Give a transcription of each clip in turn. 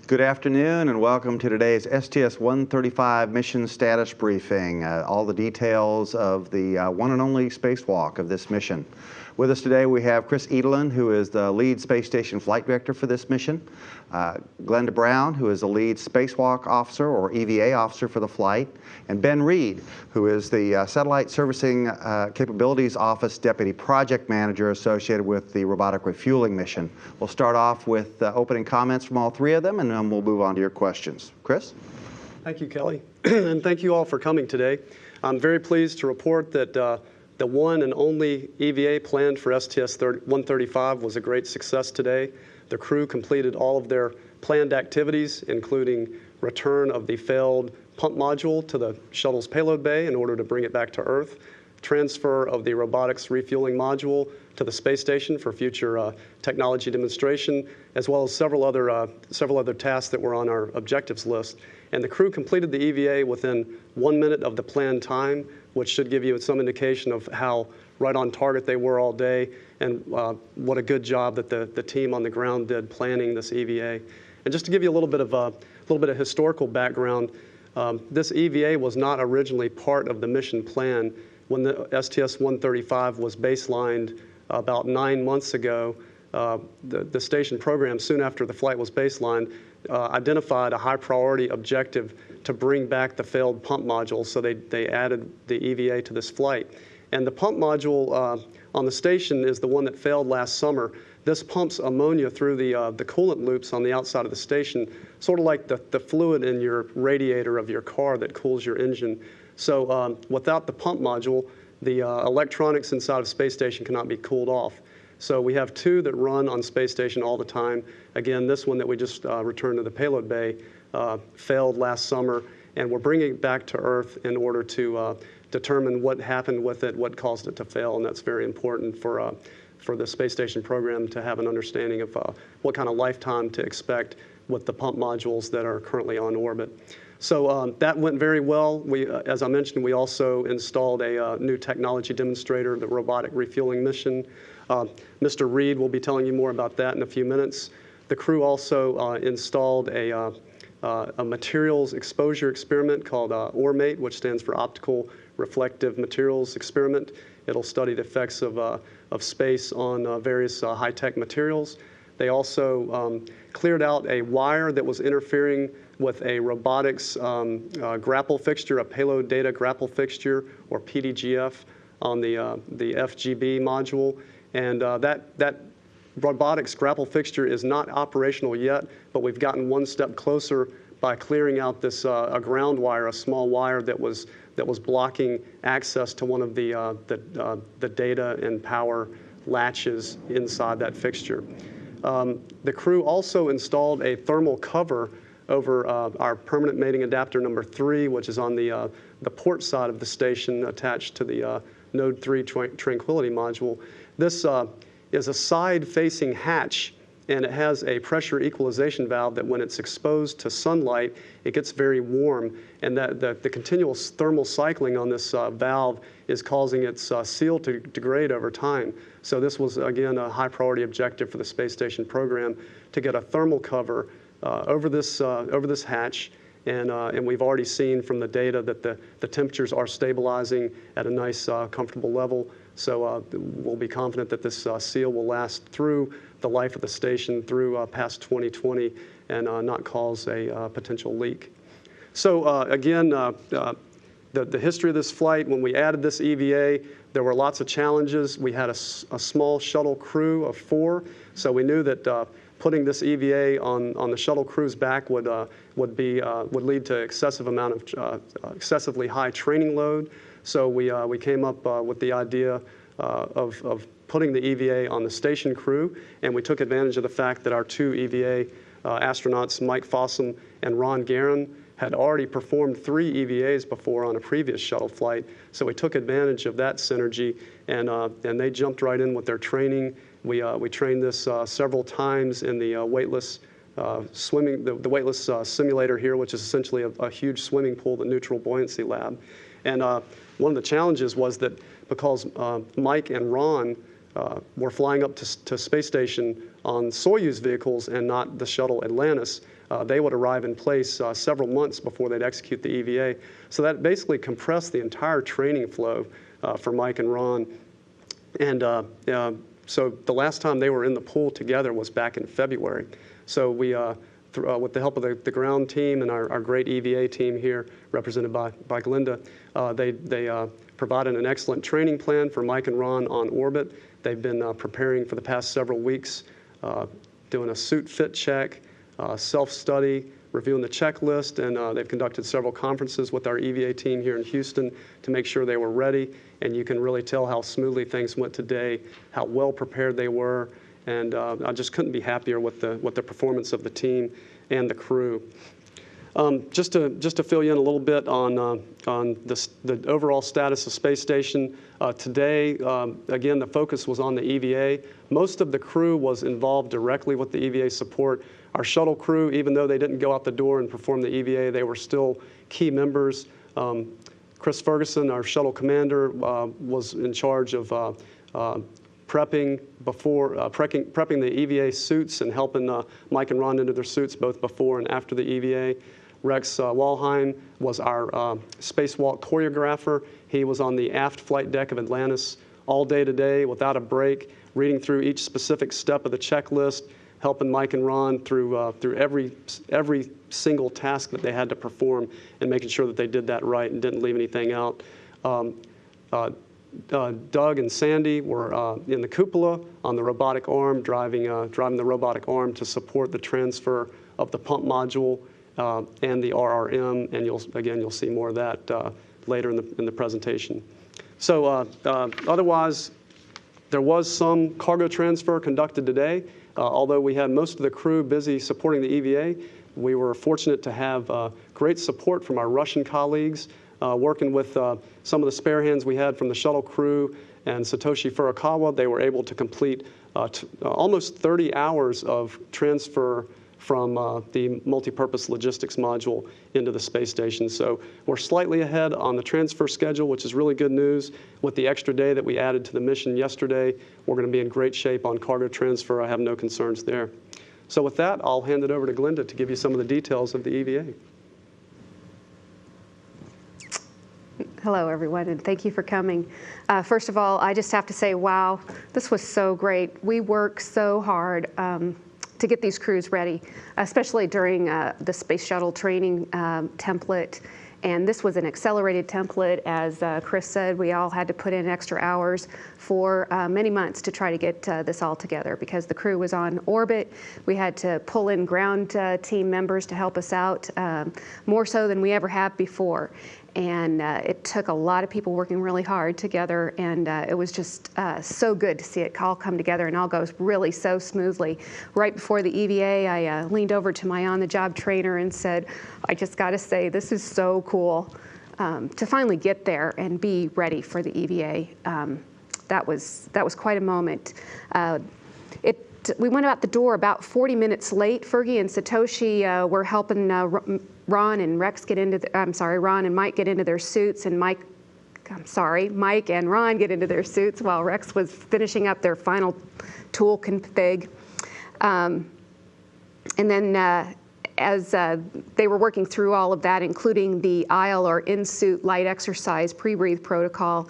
Good afternoon and welcome to today's STS-135 mission status briefing. All the details of the one and only spacewalk of this mission. With us today we have Chris Edelin, who is the lead space station flight director for this mission. Glenda Brown, who is the lead spacewalk officer or EVA officer for the flight. And Ben Reed, who is the Satellite Servicing Capabilities Office Deputy Project Manager associated with the robotic refueling mission. We'll start off with opening comments from all three of them, and then we'll move on to your questions. Chris? Thank you, Kelly, and thank you all for coming today. I'm very pleased to report that the one and only EVA planned for STS-135 was a great success today. The crew completed all of their planned activities, including return of the failed pump module to the shuttle's payload bay in order to bring it back to Earth, transfer of the robotics refueling module to the space station for future technology demonstration, as well as several other tasks that were on our objectives list. And the crew completed the EVA within 1 minute of the planned time, which should give you some indication of how right on target they were all day, and what a good job that the team on the ground did planning this EVA. And just to give you a little bit of historical background, this EVA was not originally part of the mission plan. When the STS-135 was baselined about 9 months ago, the station program, soon after the flight was baselined, identified a high priority objective to bring back the failed pump module, so they added the EVA to this flight. And the pump module on the station is the one that failed last summer. This pumps ammonia through the coolant loops on the outside of the station, sort of like the fluid in your radiator of your car that cools your engine. So without the pump module, the electronics inside of space station cannot be cooled off. So we have two that run on space station all the time. Again, this one that we just returned to the payload bay failed last summer, and we're bringing it back to Earth in order to determine what happened with it, what caused it to fail, and that's very important for the space station program to have an understanding of what kind of lifetime to expect with the pump modules that are currently on orbit. So that went very well. As I mentioned, we also installed a new technology demonstrator, the robotic refueling mission. Mr. Reed will be telling you more about that in a few minutes. The crew also installed a materials exposure experiment called ORMATE, which stands for Optical Reflective Materials Experiment. It'll study the effects of space on various high-tech materials. They also cleared out a wire that was interfering with a robotics grapple fixture, a payload data grapple fixture, or PDGF, on the FGB module. And that robotics grapple fixture is not operational yet, but we've gotten one step closer by clearing out this a ground wire, a small wire that was blocking access to one of the data and power latches inside that fixture. The crew also installed a thermal cover over our permanent mating adapter number 3, which is on the port side of the station attached to the Node 3 Tranquility module. This is a side-facing hatch, and it has a pressure equalization valve that when it's exposed to sunlight, it gets very warm, and the continuous thermal cycling on this valve is causing its seal to degrade over time. So this was, again, a high-priority objective for the space station program, to get a thermal cover over this hatch, and we've already seen from the data that the temperatures are stabilizing at a nice, comfortable level. So we'll be confident that this seal will last through the life of the station, through past 2020, and not cause a potential leak. So again, the history of this flight, when we added this EVA, there were lots of challenges. We had a small shuttle crew of 4, so we knew that putting this EVA on the shuttle crew's back would lead to excessively high training load. So we came up with the idea of putting the EVA on the station crew, and we took advantage of the fact that our 2 EVA astronauts, Mike Fossum and Ron Guerin, had already performed 3 EVAs before on a previous shuttle flight. So we took advantage of that synergy, and they jumped right in with their training. We trained this several times in the weightless swimming, the weightless simulator here, which is essentially a huge swimming pool, the neutral buoyancy lab. And one of the challenges was that because Mike and Ron were flying up to space station on Soyuz vehicles and not the shuttle Atlantis, they would arrive in place several months before they'd execute the EVA. So that basically compressed the entire training flow for Mike and Ron. And so the last time they were in the pool together was back in February. So we, with the help of the ground team and our great EVA team here, represented by Glenda, they provided an excellent training plan for Mike and Ron on orbit. They've been preparing for the past several weeks, doing a suit fit check, self-study, reviewing the checklist, and they've conducted several conferences with our EVA team here in Houston to make sure they were ready. And you can really tell how smoothly things went today, how well prepared they were, and I just couldn't be happier with the performance of the team and the crew. Just to fill you in a little bit on the overall status of Space Station, today, again, the focus was on the EVA. Most of the crew was involved directly with the EVA support. Our shuttle crew, even though they didn't go out the door and perform the EVA, they were still key members. Chris Ferguson, our shuttle commander, was in charge of prepping the EVA suits and helping Mike and Ron into their suits both before and after the EVA. Rex Walheim was our spacewalk choreographer. He was on the aft flight deck of Atlantis all day today without a break, reading through each specific step of the checklist, helping Mike and Ron through every single task that they had to perform and making sure that they did that right and didn't leave anything out. Doug and Sandy were in the cupola on the robotic arm, driving the robotic arm to support the transfer of the pump module and the RRM, and you'll see more of that later in the presentation. So otherwise, there was some cargo transfer conducted today. Although we had most of the crew busy supporting the EVA, we were fortunate to have great support from our Russian colleagues, working with some of the spare hands we had from the shuttle crew and Satoshi Furukawa. They were able to complete almost 30 hours of transfer from the multipurpose logistics module into the space station. So we're slightly ahead on the transfer schedule, which is really good news. With the extra day that we added to the mission yesterday, we're going to be in great shape on cargo transfer. I have no concerns there. So with that, I'll hand it over to Glenda to give you some of the details of the EVA. Hello, everyone, and thank you for coming. First of all, I just have to say, wow, this was so great. We worked so hard to get these crews ready, especially during the space shuttle training template. And this was an accelerated template. As Chris said, we all had to put in extra hours for many months to try to get this all together because the crew was on orbit. We had to pull in ground team members to help us out, more so than we ever have before. And it took a lot of people working really hard together, and it was just so good to see it all come together and all goes really so smoothly. Right before the EVA, I leaned over to my on-the-job trainer and said, I just got to say, this is so cool to finally get there and be ready for the EVA. That was quite a moment. We went out the door about 40 minutes late. Fergie and Satoshi were helping Ron and Mike get into their suits, and Mike and Ron get into their suits while Rex was finishing up their final tool config. And then as they were working through all of that, including the aisle or in-suit light exercise pre-breathe protocol,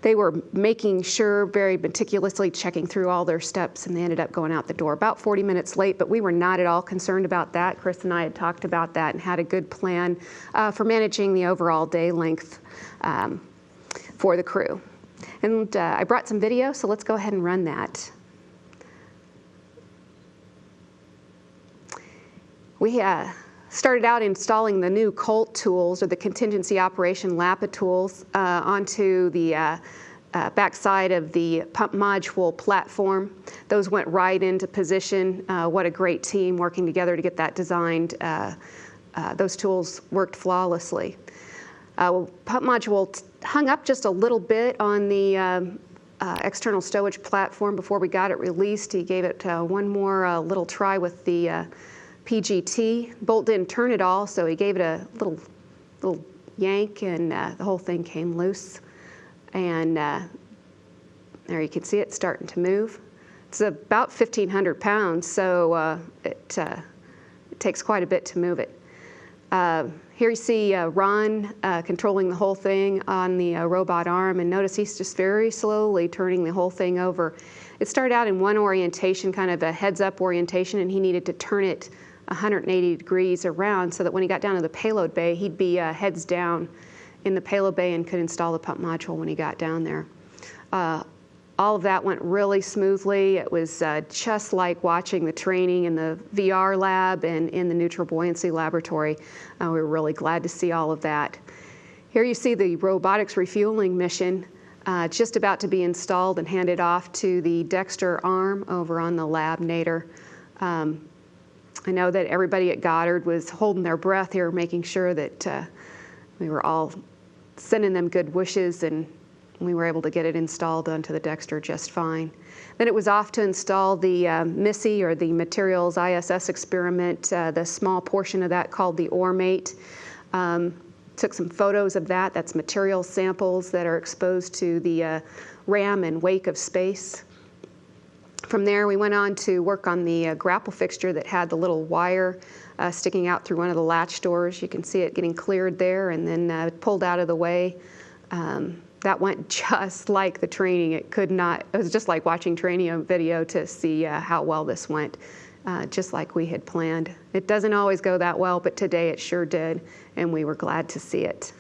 they were making sure, very meticulously checking through all their steps, and they ended up going out the door about 40 minutes late, but we were not at all concerned about that. Chris and I had talked about that and had a good plan for managing the overall day length for the crew. And I brought some video, so let's go ahead and run that. We started out installing the new COLT tools, or the Contingency Operation LAPA tools, onto the backside of the pump module platform. Those went right into position. What a great team working together to get that designed. Those tools worked flawlessly. Pump module hung up just a little bit on the external stowage platform before we got it released. He gave it one more little try with the PGT. Bolt didn't turn at all, so he gave it a little yank, and the whole thing came loose. And There you can see it starting to move. It's about 1,500 pounds, so it takes quite a bit to move it. Here you see Ron controlling the whole thing on the robot arm, and notice he's just very slowly turning the whole thing over. It started out in one orientation, kind of a heads-up orientation, and he needed to turn it 180 degrees around so that when he got down to the payload bay, he'd be heads down in the payload bay and could install the pump module when he got down there. All of that went really smoothly. It was just like watching the training in the VR lab and in the neutral buoyancy laboratory. We were really glad to see all of that. Here you see the robotics refueling mission just about to be installed and handed off to the Dexter arm over on the lab nadir. I know that everybody at Goddard was holding their breath here, making sure that we were all sending them good wishes, and we were able to get it installed onto the Dexter just fine. Then it was off to install the MISSE, or the Materials ISS experiment, the small portion of that called the ORMATE. Took some photos of that. That's material samples that are exposed to the ram and wake of space. From there, we went on to work on the grapple fixture that had the little wire sticking out through one of the latch doors. You can see it getting cleared there and then pulled out of the way. That went just like the training. It was just like watching training video to see how well this went, just like we had planned. It doesn't always go that well, but today it sure did, and we were glad to see it.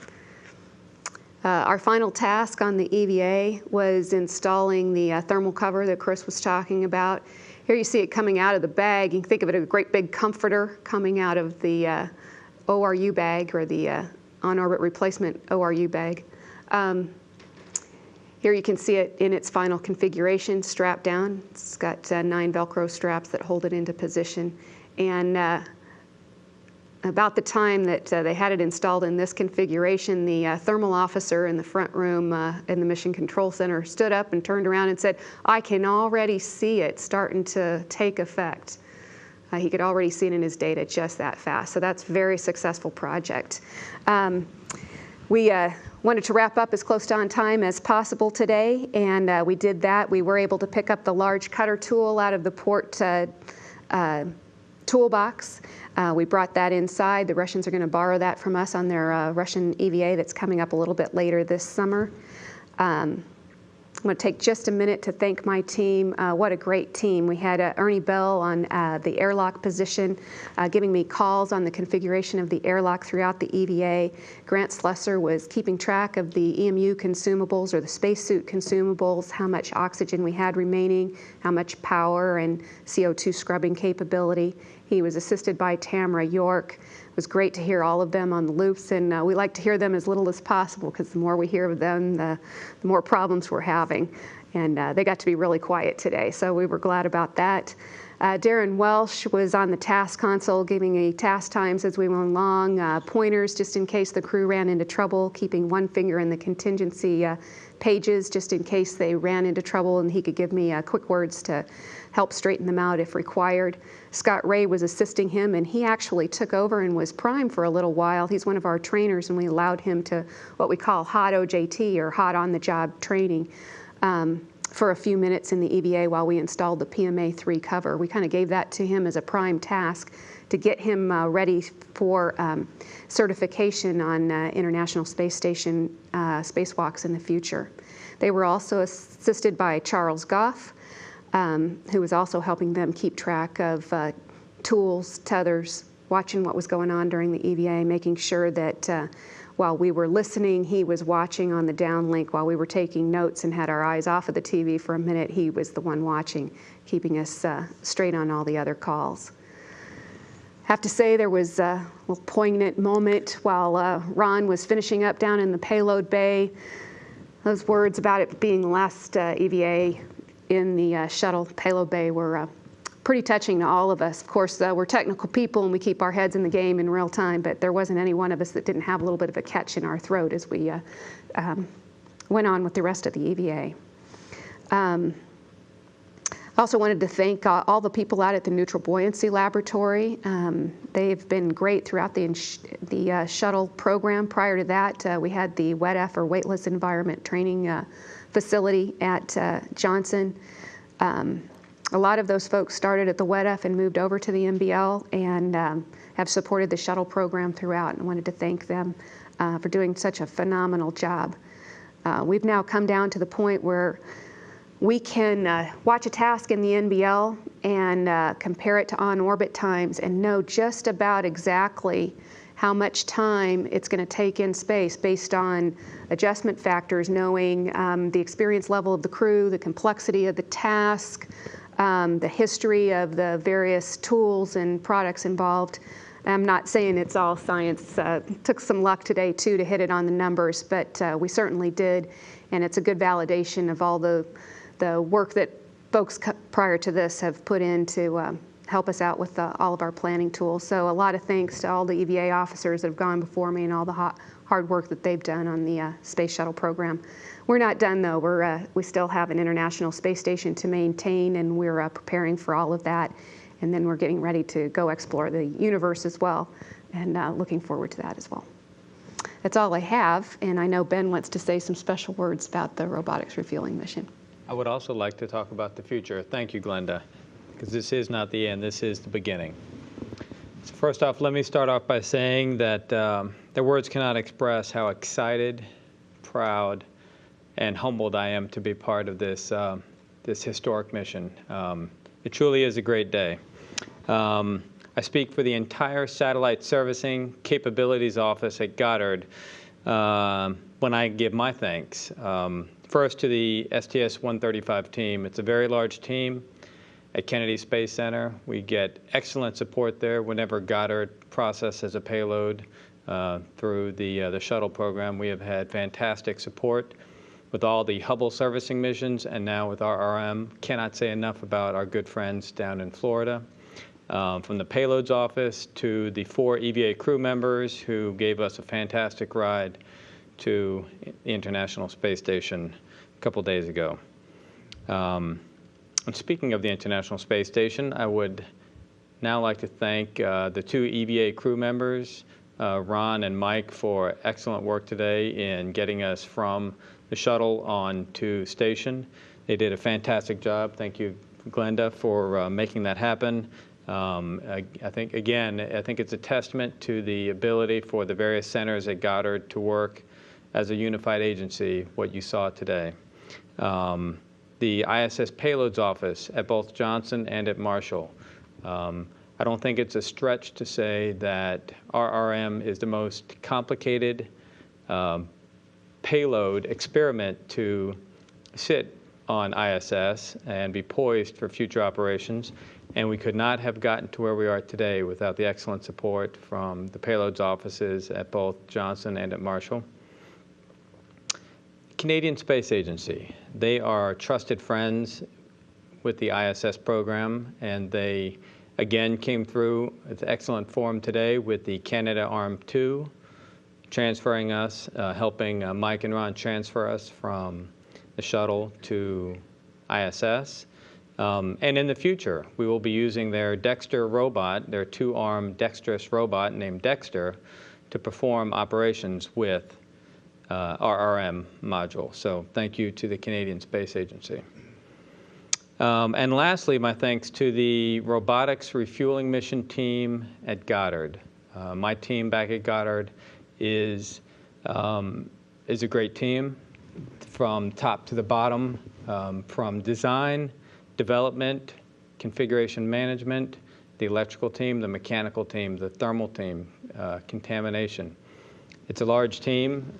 Our final task on the EVA was installing the thermal cover that Chris was talking about. Here you see it coming out of the bag. You can think of it as a great big comforter coming out of the ORU bag, or the on-orbit replacement ORU bag. Here you can see it in its final configuration, strapped down. It's got 9 Velcro straps that hold it into position. And about the time that they had it installed in this configuration, the thermal officer in the front room in the Mission Control Center stood up and turned around and said, "I can already see it starting to take effect." He could already see it in his data just that fast. So that's a very successful project. We wanted to wrap up as close to on time as possible today, and we did that. We were able to pick up the large cutter tool out of the port toolbox. We brought that inside. The Russians are going to borrow that from us on their Russian EVA that's coming up a little bit later this summer. I'm going to take just a minute to thank my team. What a great team. We had Ernie Bell on the airlock position, giving me calls on the configuration of the airlock throughout the EVA. Grant Slusser was keeping track of the EMU consumables, or the spacesuit consumables, how much oxygen we had remaining, how much power and CO2 scrubbing capability. He was assisted by Tamara York. It was great to hear all of them on the loops, and we like to hear them as little as possible, because the more we hear of them, the more problems we're having. And they got to be really quiet today, so we were glad about that. Darren Welsh was on the task console, giving me task times as we went along, pointers just in case the crew ran into trouble, keeping one finger in the contingency pages just in case they ran into trouble, and he could give me quick words to help straighten them out if required. Scott Ray was assisting him, and he actually took over and was prime for a little while. He's one of our trainers, and we allowed him to what we call hot OJT, or hot on-the-job training, for a few minutes in the EVA while we installed the PMA-3 cover. We kind of gave that to him as a prime task to get him ready for certification on International Space Station spacewalks in the future. They were also assisted by Charles Goff, who was also helping them keep track of tools, tethers, watching what was going on during the EVA, making sure that while we were listening, he was watching on the downlink. While we were taking notes and had our eyes off of the TV for a minute, he was the one watching, keeping us straight on all the other calls. Have to say, there was a little poignant moment while Ron was finishing up down in the payload bay. Those words about it being the last EVA in the shuttle payload bay were pretty touching to all of us. Of course, we're technical people and we keep our heads in the game in real time, but there wasn't any one of us that didn't have a little bit of a catch in our throat as we went on with the rest of the EVA. I also wanted to thank all the people out at the Neutral Buoyancy Laboratory. They've been great throughout the shuttle program. Prior to that, we had the WETF, or Weightless Environment Training facility at Johnson. A lot of those folks started at the WEDF and moved over to the MBL and have supported the shuttle program throughout, and wanted to thank them for doing such a phenomenal job. We've now come down to the point where we can watch a task in the NBL and compare it to on-orbit times and know just about exactly how much time it's going to take in space based on adjustment factors, knowing the experience level of the crew, the complexity of the task, the history of the various tools and products involved. I'm not saying it's all science. Took some luck today, too, to hit it on the numbers, but we certainly did, and it's a good validation of all the work that folks prior to this have put in to help us out with all of our planning tools. So a lot of thanks to all the EVA officers that have gone before me and all the hard work that they've done on the Space Shuttle program. We're not done, though. We still have an International Space Station to maintain, and we're preparing for all of that. And then we're getting ready to go explore the universe as well, and looking forward to that as well. That's all I have, and I know Ben wants to say some special words about the robotics refueling mission. I would also like to talk about the future. Thank you, Glenda, because this is not the end, this is the beginning. So first off, let me start off by saying that the words cannot express how excited, proud, and humbled I am to be part of this, this historic mission. It truly is a great day. I speak for the entire Satellite Servicing Capabilities Office at Goddard when I give my thanks. First to the STS-135 team. It's a very large team at Kennedy Space Center. We get excellent support there whenever Goddard processes a payload through the shuttle program. We have had fantastic support with all the Hubble servicing missions, and now with RRM. Cannot say enough about our good friends down in Florida. From the payloads office to the 4 EVA crew members who gave us a fantastic ride to the International Space Station a couple days ago. And speaking of the International Space Station, I would now like to thank the 2 EVA crew members, Ron and Mike, for excellent work today in getting us from the shuttle on to station. They did a fantastic job. Thank you, Glenda, for making that happen. I think it's a testament to the ability for the various centers at Goddard to work as a unified agency, what you saw today. The ISS Payloads Office at both Johnson and at Marshall. I don't think it's a stretch to say that RRM is the most complicated payload experiment to sit on ISS and be poised for future operations. And we could not have gotten to where we are today without the excellent support from the payloads offices at both Johnson and at Marshall. Canadian Space Agency, they are trusted friends with the ISS program, and they again came through with excellent form today with the Canadarm2, transferring us, helping Mike and Ron transfer us from the shuttle to ISS. And in the future, we will be using their Dexter robot, their 2-arm dexterous robot named Dexter, to perform operations with RRM module. So thank you to the Canadian Space Agency. And lastly, my thanks to the robotics refueling mission team at Goddard. My team back at Goddard is a great team from top to the bottom, from design, development, configuration management, the electrical team, the mechanical team, the thermal team, contamination. It's a large team,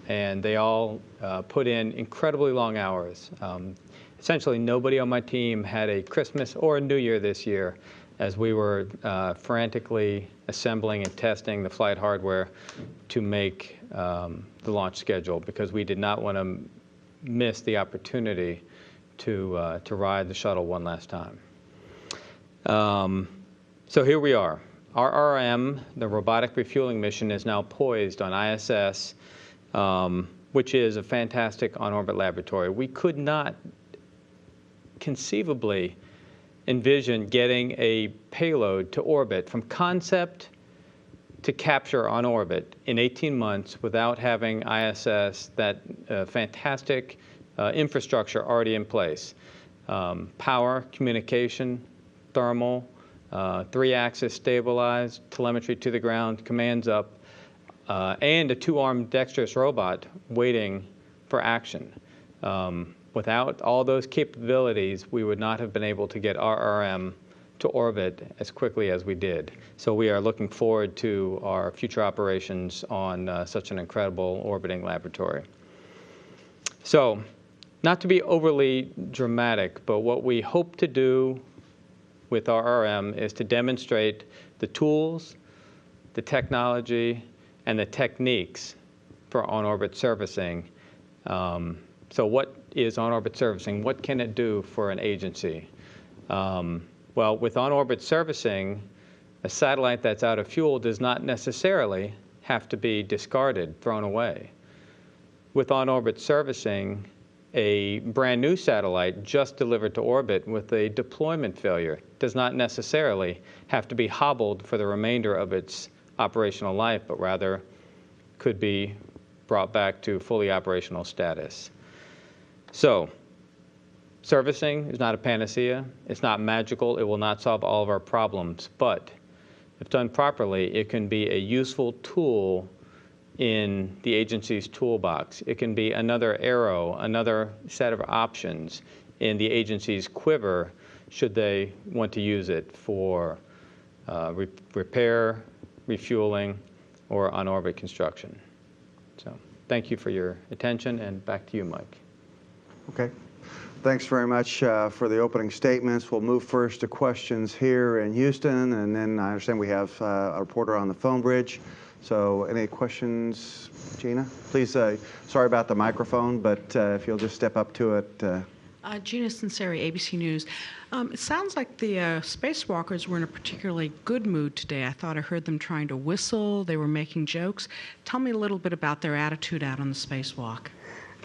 and they all put in incredibly long hours. Essentially, nobody on my team had a Christmas or a New Year this year as we were frantically assembling and testing the flight hardware to make the launch schedule, because we did not want to miss the opportunity to ride the shuttle one last time. So here we are. RRM, the robotic refueling mission, is now poised on ISS, which is a fantastic on-orbit laboratory. We could not conceivably envision getting a payload to orbit from concept to capture on orbit in 18 months without having ISS, that fantastic infrastructure already in place. Power, communication, thermal, 3-axis stabilized, telemetry to the ground, commands up, and a 2-armed dexterous robot waiting for action. Without all those capabilities, we would not have been able to get RRM to orbit as quickly as we did. So we are looking forward to our future operations on such an incredible orbiting laboratory. So, not to be overly dramatic, but what we hope to do with RRM is to demonstrate the tools, the technology, and the techniques for on-orbit servicing. So what is on-orbit servicing? What can it do for an agency? Well, with on-orbit servicing, a satellite that's out of fuel does not necessarily have to be discarded, thrown away. With on-orbit servicing, a brand new satellite just delivered to orbit with a deployment failure does not necessarily have to be hobbled for the remainder of its operational life, but rather could be brought back to fully operational status. So, servicing is not a panacea. It's not magical. It will not solve all of our problems. But if done properly, it can be a useful tool in the agency's toolbox. It can be another arrow, another set of options in the agency's quiver should they want to use it for repair, refueling, or on-orbit construction. So thank you for your attention, and back to you, Mike. Okay. Thanks very much for the opening statements. We'll move first to questions here in Houston, and then I understand we have a reporter on the phone bridge. So any questions, Gina? Please, sorry about the microphone, but if you'll just step up to it. Gina Sinceri, ABC News. It sounds like the spacewalkers were in a particularly good mood today. I thought I heard them trying to whistle. They were making jokes. Tell me a little bit about their attitude out on the spacewalk.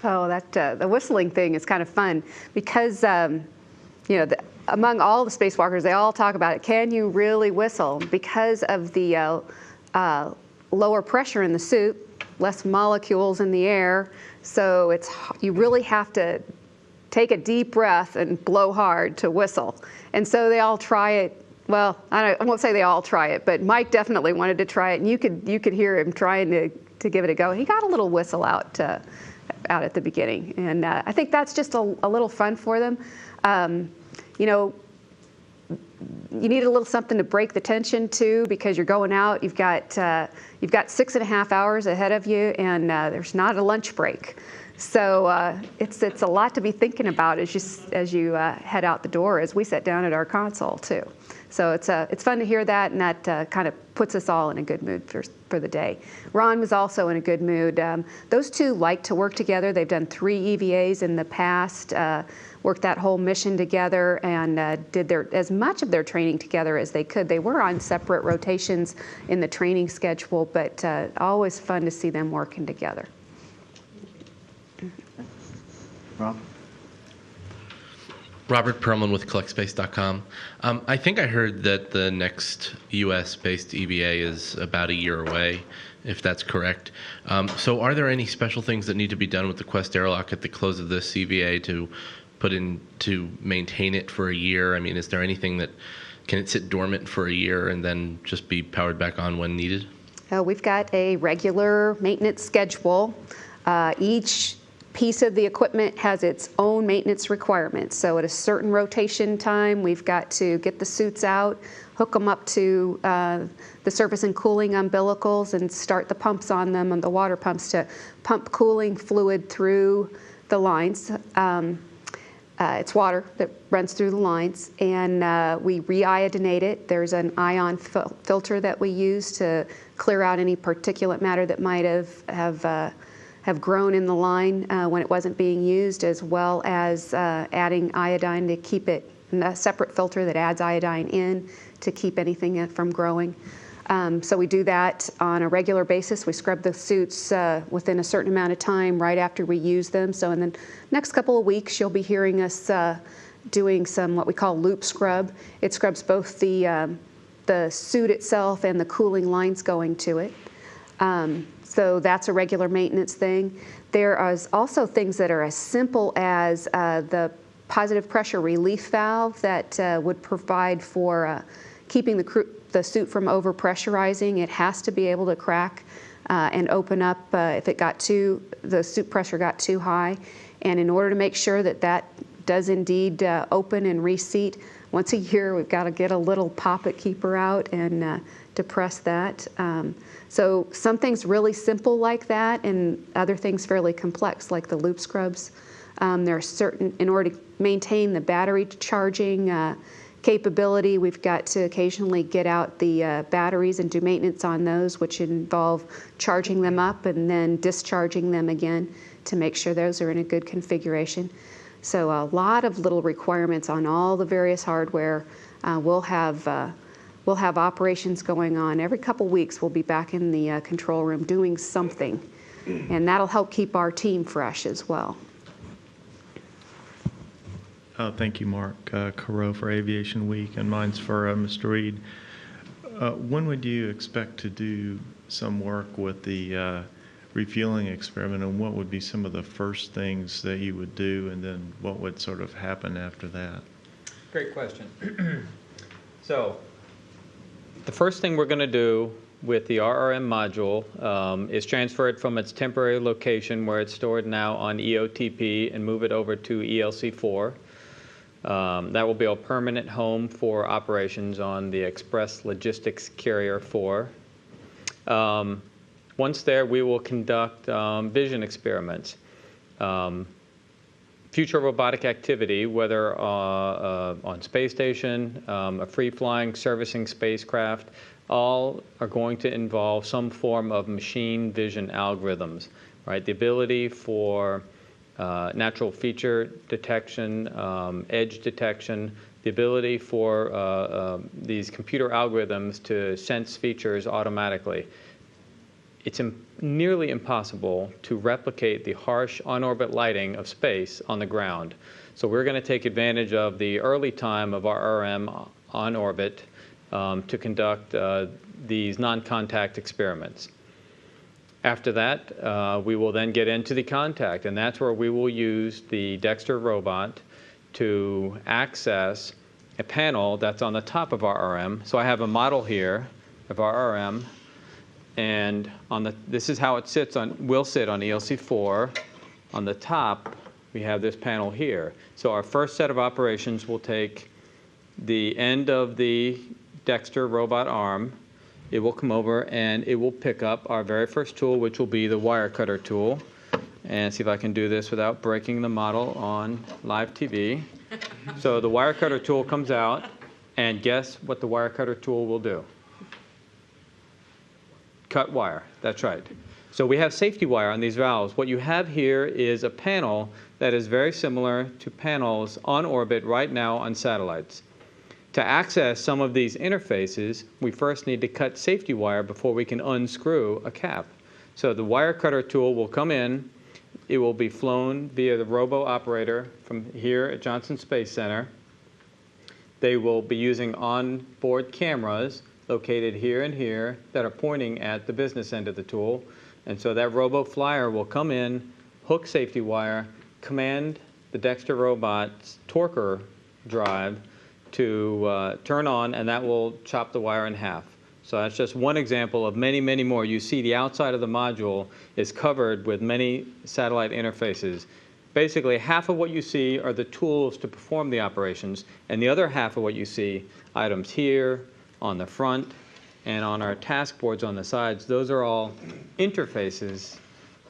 Oh, the whistling thing is kind of fun because, among all the spacewalkers, they all talk about it. Can you really whistle? Because of the lower pressure in the suit, less molecules in the air, so you really have to take a deep breath and blow hard to whistle. And so they all try it. Well, I won't say they all try it, but Mike definitely wanted to try it, and you could hear him trying to give it a go. He got a little whistle out at the beginning, and I think that's just a little fun for them. You need a little something to break the tension too, because you're going out. You've got 6.5 hours ahead of you, and there's not a lunch break. So it's a lot to be thinking about as you head out the door. As we sit down at our console too. So it's fun to hear that, and that kind of puts us all in a good mood for the day. Ron was also in a good mood. Those two like to work together. They've done 3 EVAs in the past, worked that whole mission together, and did as much of their training together as they could. They were on separate rotations in the training schedule, but always fun to see them working together. Rob? Robert Perlman with CollectSpace.com. I think I heard that the next U.S.-based EVA is about a year away, if that's correct. So are there any special things that need to be done with the Quest airlock at the close of this EVA to maintain it for a year? I mean, is there anything can it sit dormant for a year and then just be powered back on when needed? We've got a regular maintenance schedule. Each piece of the equipment has its own maintenance requirements. So at a certain rotation time, we've got to get the suits out, hook them up to the surface and cooling umbilicals, and start the pumps on them, and the water pumps to pump cooling fluid through the lines. It's water that runs through the lines, and we reiodinate it. There's an ion filter that we use to clear out any particulate matter that might have grown in the line when it wasn't being used, as well as adding iodine to keep it, a separate filter that adds iodine in to keep anything from growing. So we do that on a regular basis. We scrub the suits within a certain amount of time right after we use them. So in the next couple of weeks, you'll be hearing us doing some what we call loop scrub. It scrubs both the suit itself and the cooling lines going to it. So that's a regular maintenance thing. There is also things that are as simple as the positive pressure relief valve that would provide for keeping the suit from over-pressurizing. It has to be able to crack and open up if the suit pressure got too high. And in order to make sure that that does indeed open and reseat, once a year we've got to get a little poppet keeper out and depress that. So some things really simple like that, and other things fairly complex like the loop scrubs. There are certain, in order to maintain the battery charging capability, we've got to occasionally get out the batteries and do maintenance on those, which involve charging them up and then discharging them again to make sure those are in a good configuration. So a lot of little requirements on all the various hardware. We'll have operations going on. Every couple weeks we'll be back in the control room doing something, and that'll help keep our team fresh as well. Thank you, Mark Carreau for Aviation Week, and mine's for Mr. Reed. When would you expect to do some work with the refueling experiment, and what would be some of the first things that you would do, and then what would sort of happen after that? Great question. So the first thing we're going to do with the RRM module is transfer it from its temporary location where it's stored now on EOTP and move it over to ELC4. That will be a permanent home for operations on the Express Logistics Carrier 4. Once there, we will conduct vision experiments. Future robotic activity, whether on space station, a free-flying servicing spacecraft, all are going to involve some form of machine vision algorithms, right? The ability for natural feature detection, edge detection, the ability for these computer algorithms to sense features automatically. It's nearly impossible to replicate the harsh on-orbit lighting of space on the ground. So we're going to take advantage of the early time of RRM on orbit to conduct these non-contact experiments. After that, we will then get into the contact, and that's where we will use the Dexter robot to access a panel that's on the top of RRM. So I have a model here of RRM, and this is how it will sit on ELC4. On the top, we have this panel here. So our first set of operations will take the end of the Dexter robot arm. It will come over and it will pick up our very first tool, which will be the wire cutter tool. And see if I can do this without breaking the model on live TV. So the wire cutter tool comes out, and guess what the wire cutter tool will do? Cut wire, that's right. So we have safety wire on these valves. What you have here is a panel that is very similar to panels on orbit right now on satellites. To access some of these interfaces, we first need to cut safety wire before we can unscrew a cap. So the wire cutter tool will come in. It will be flown via the robo operator from here at Johnson Space Center. They will be using onboard cameras located here and here that are pointing at the business end of the tool. And so that robo flyer will come in, hook safety wire, command the Dexter robot's torquer drive to turn on, and that will chop the wire in half. So that's just one example of many, many more. You see the outside of the module is covered with many satellite interfaces. Basically, half of what you see are the tools to perform the operations, and the other half of what you see, items here, on the front, and on our task boards on the sides, those are all interfaces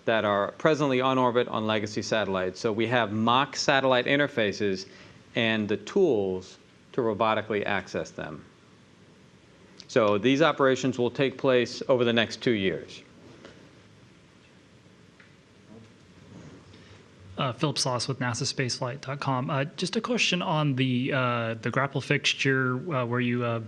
that are presently on orbit on legacy satellites. So we have mock satellite interfaces and the tools to robotically access them. So these operations will take place over the next 2 years. Philip Sloss with NASASpaceflight.com. Just a question on the grapple fixture where you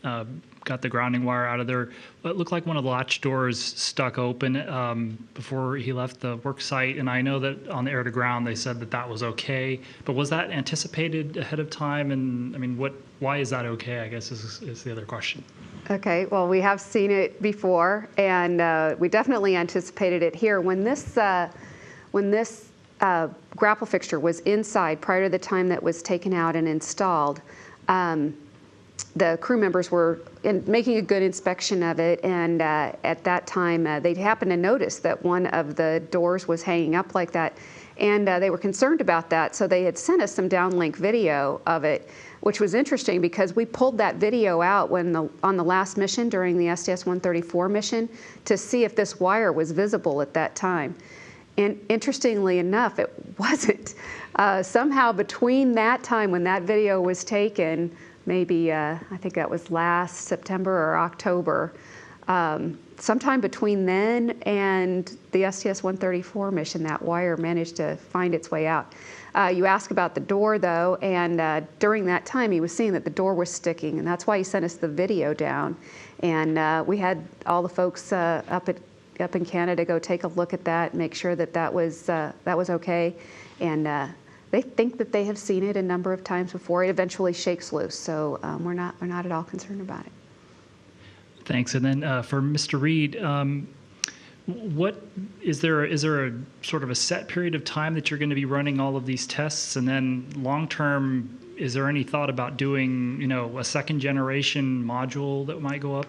got the grounding wire out of there. It looked like one of the latch doors stuck open before he left the work site, and I know that on the air to ground they said that that was okay. But was that anticipated ahead of time? And I mean, why is that okay, I guess is the other question. Okay, well, we have seen it before, and we definitely anticipated it here. When this grapple fixture was inside prior to the time that was taken out and installed, the crew members were making a good inspection of it, and at that time they happened to notice that one of the doors was hanging up like that, and they were concerned about that, so they had sent us some downlink video of it, which was interesting because we pulled that video out on the last mission during the STS-134 mission to see if this wire was visible at that time. And interestingly enough, it wasn't. Somehow between that time when that video was taken, maybe I think that was last September or October, sometime between then and the STS-134 mission, that wire managed to find its way out. You asked about the door, though, and during that time he was seeing that the door was sticking, and that's why he sent us the video down. And we had all the folks up in Canada go take a look at that, make sure that that was okay, and they think that they have seen it a number of times before. It eventually shakes loose, so we're not at all concerned about it. Thanks. And then for Mr. Reed, what is there a sort of a set period of time that you're going to be running all of these tests, and then long term, is there any thought about doing a second generation module that might go up?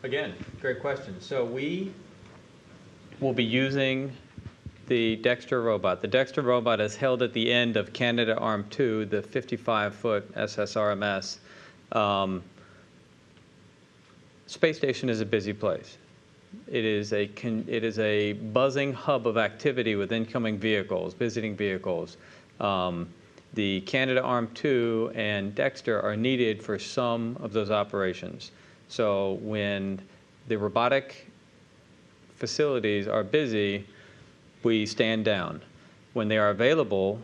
Again, great question. So we will be using the Dexter robot. The Dexter robot is held at the end of Canadarm2, the 55-foot SSRMS. Space station is a busy place. It is a buzzing hub of activity with incoming vehicles, visiting vehicles. The Canadarm2 and Dexter are needed for some of those operations. So when the robotic facilities are busy, we stand down. When they are available,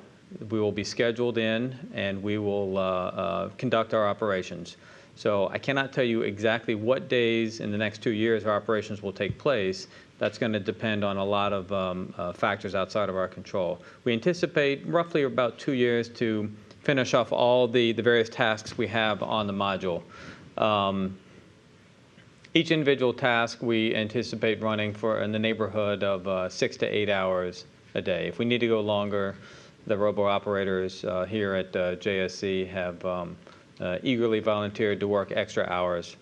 we will be scheduled in and we will conduct our operations. So I cannot tell you exactly what days in the next 2 years our operations will take place. That's going to depend on a lot of factors outside of our control. We anticipate roughly about 2 years to finish off all the various tasks we have on the module. Each individual task we anticipate running for in the neighborhood of 6 to 8 hours a day. If we need to go longer, the robo-operators here at JSC have eagerly volunteered to work extra hours.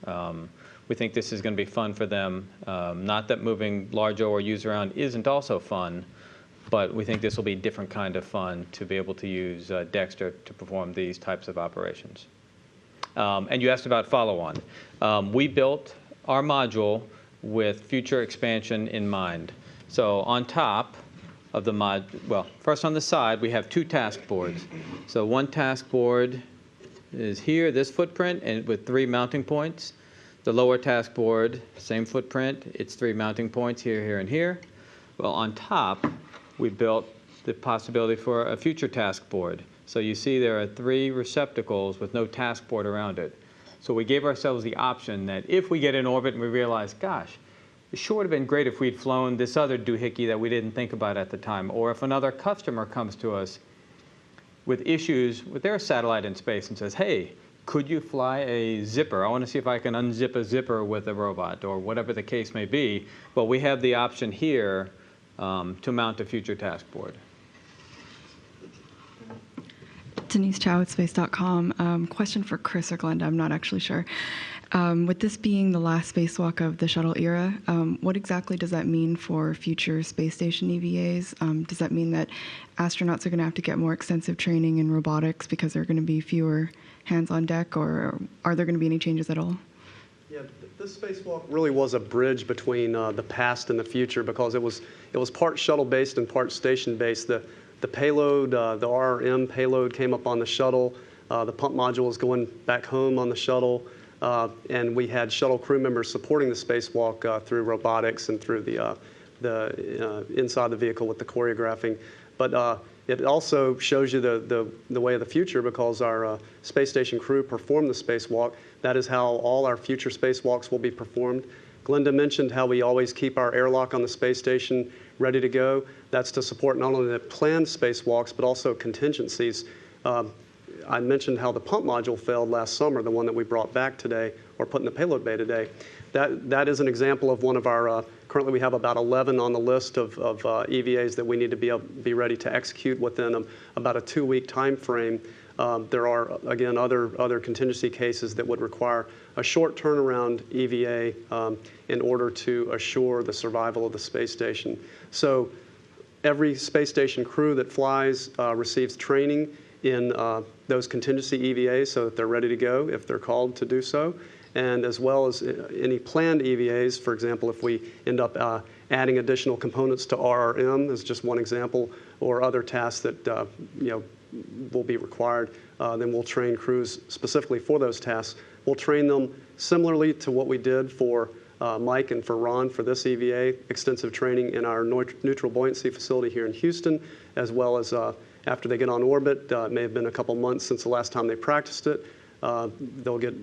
We think this is going to be fun for them. Not that moving large ORUs around isn't also fun, but we think this will be a different kind of fun to be able to use Dexter to perform these types of operations. And you asked about follow-on. We built our module with future expansion in mind. So on top of the first on the side, we have 2 task boards. So one task board is here, this footprint, and with 3 mounting points. The lower task board, same footprint, it's 3 mounting points here, here, and here. Well, on top, we built the possibility for a future task board. So you see there are 3 receptacles with no task board around it. So we gave ourselves the option that if we get in orbit and we realize, gosh, it sure would have been great if we'd flown this other doohickey that we didn't think about at the time, or if another customer comes to us with issues with their satellite in space and says, hey, could you fly a zipper? I want to see if I can unzip a zipper with a robot, or whatever the case may be. Well, we have the option here to mount a future task board. Denise Chow at space.com. Question for Chris or Glenda, I'm not actually sure. With this being the last spacewalk of the shuttle era, what exactly does that mean for future space station EVAs? Does that mean that astronauts are going to have to get more extensive training in robotics because there are going to be fewer hands on deck, or are there going to be any changes at all? Yeah, this spacewalk really was a bridge between the past and the future, because it was part shuttle-based and part station-based. The payload, the RRM payload came up on the shuttle. The pump module was going back home on the shuttle. And we had shuttle crew members supporting the spacewalk through robotics and through the inside the vehicle with the choreographing. But It also shows you the way of the future because our space station crew performed the spacewalk. That is how all our future spacewalks will be performed. Glenda mentioned how we always keep our airlock on the space station ready to go. That's to support not only the planned spacewalks, but also contingencies. I mentioned how the pump module failed last summer, the one that we brought back today, or put in the payload bay today. That is an example of one of our, currently we have about 11 on the list of EVAs that we need to be ready to execute within about a 2-week time frame. There are, again, other contingency cases that would require a short turnaround EVA in order to assure the survival of the space station. So every space station crew that flies receives training in those contingency EVAs so that they're ready to go if they're called to do so, and as well as any planned EVAs. For example, if we end up adding additional components to RRM, as just one example, or other tasks that will be required, then we'll train crews specifically for those tasks. We'll train them similarly to what we did for Mike and for Ron for this EVA, extensive training in our neutral buoyancy facility here in Houston, as well as after they get on orbit. It may have been a couple months since the last time they practiced it. They'll get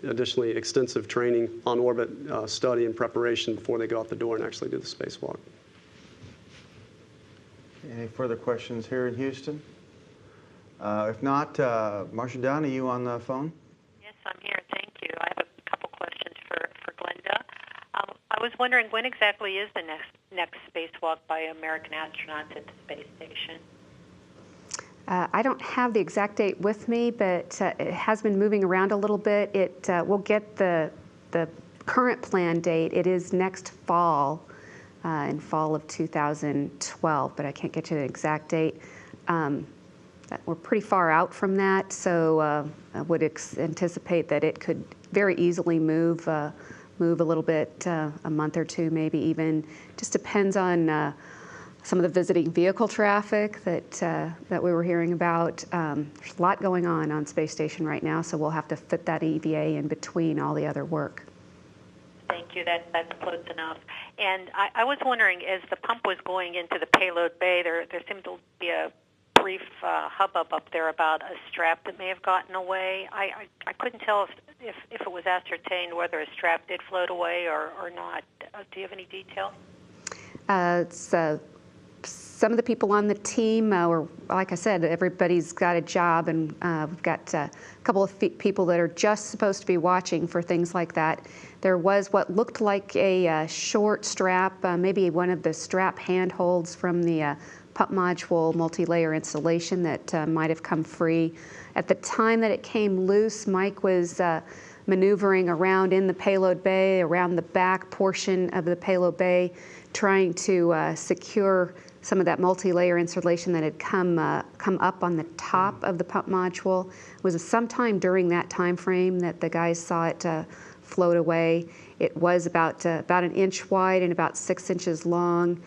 additionally extensive training on orbit study and preparation before they go out the door and actually do the spacewalk. Any further questions here in Houston? If not, Marcia Dunn, are you on the phone? Yes, I'm here. Thank you. I have a couple questions for Glenda. I was wondering, when exactly is the next spacewalk by American astronauts at the space station? I don't have the exact date with me, but it has been moving around a little bit. We'll get the current planned date. It is next fall, in fall of 2012, but I can't get you the exact date. We're pretty far out from that, so I would anticipate that it could very easily move a little bit, a month or two, maybe even. Just depends on some of the visiting vehicle traffic that we were hearing about. There's a lot going on Space Station right now, so we'll have to fit that EVA in between all the other work. Thank you. That's close enough. And I was wondering, as the pump was going into the payload bay, there seemed to be a brief hubbub up there about a strap that may have gotten away. I couldn't tell if it was ascertained whether a strap did float away or not. Do you have any detail? Some of the people on the team, or like I said, everybody's got a job, and we've got a couple of people that are just supposed to be watching for things like that. There was what looked like a short strap, maybe one of the strap handholds from the pump module multi-layer installation that might have come free. At the time that it came loose, Mike was maneuvering around in the payload bay, around the back portion of the payload bay, trying to secure some of that multi-layer insulation that had come up on the top of the pump module. It was sometime during that time frame that the guys saw it float away. It was about an inch wide and about 6 inches long.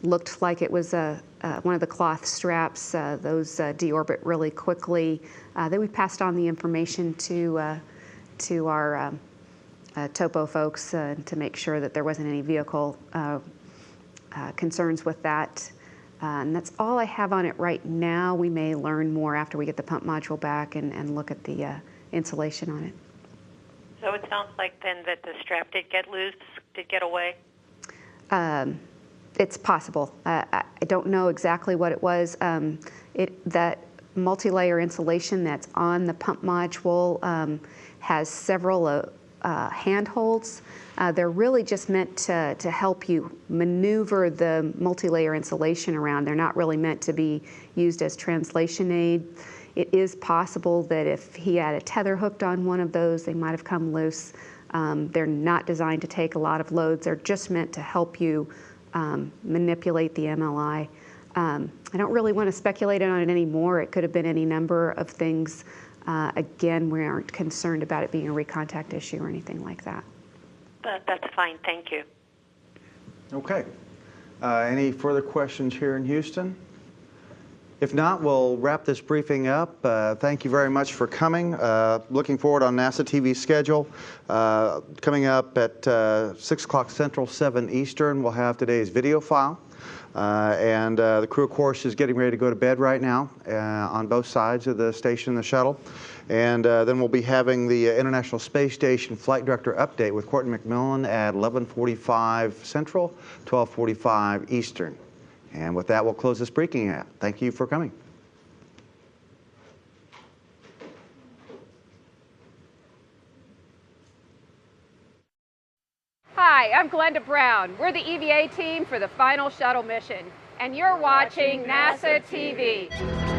Looked like it was one of the cloth straps. Those deorbit really quickly. Then we passed on the information to our topo folks to make sure that there wasn't any vehicle concerns with that. And that's all I have on it right now. We may learn more after we get the pump module back and look at the insulation on it. So it sounds like then that the strap did get loose, did get away? It's possible. I don't know exactly what it was. That multi-layer insulation that's on the pump module has several handholds. They're really just meant to help you maneuver the multi-layer insulation around. They're not really meant to be used as translation aid. It is possible that if he had a tether hooked on one of those, they might have come loose. They're not designed to take a lot of loads. They're just meant to help you manipulate the MLI. I don't really want to speculate on it anymore. It could have been any number of things. Again, we aren't concerned about it being a recontact issue or anything like that. That's fine. Thank you. Okay. Any further questions here in Houston? If not, we'll wrap this briefing up. Thank you very much for coming. Looking forward on NASA TV schedule. Coming up at 6 o'clock Central, 7 Eastern, we'll have today's video file. The crew, of course, is getting ready to go to bed right now on both sides of the station, the shuttle. And then we'll be having the International Space Station Flight Director update with Courtney McMillan at 11:45 Central, 12:45 Eastern. And with that, we'll close this briefing out. Thank you for coming. Hi, I'm Glenda Brown. We're the EVA team for the final shuttle mission, and you're watching NASA TV.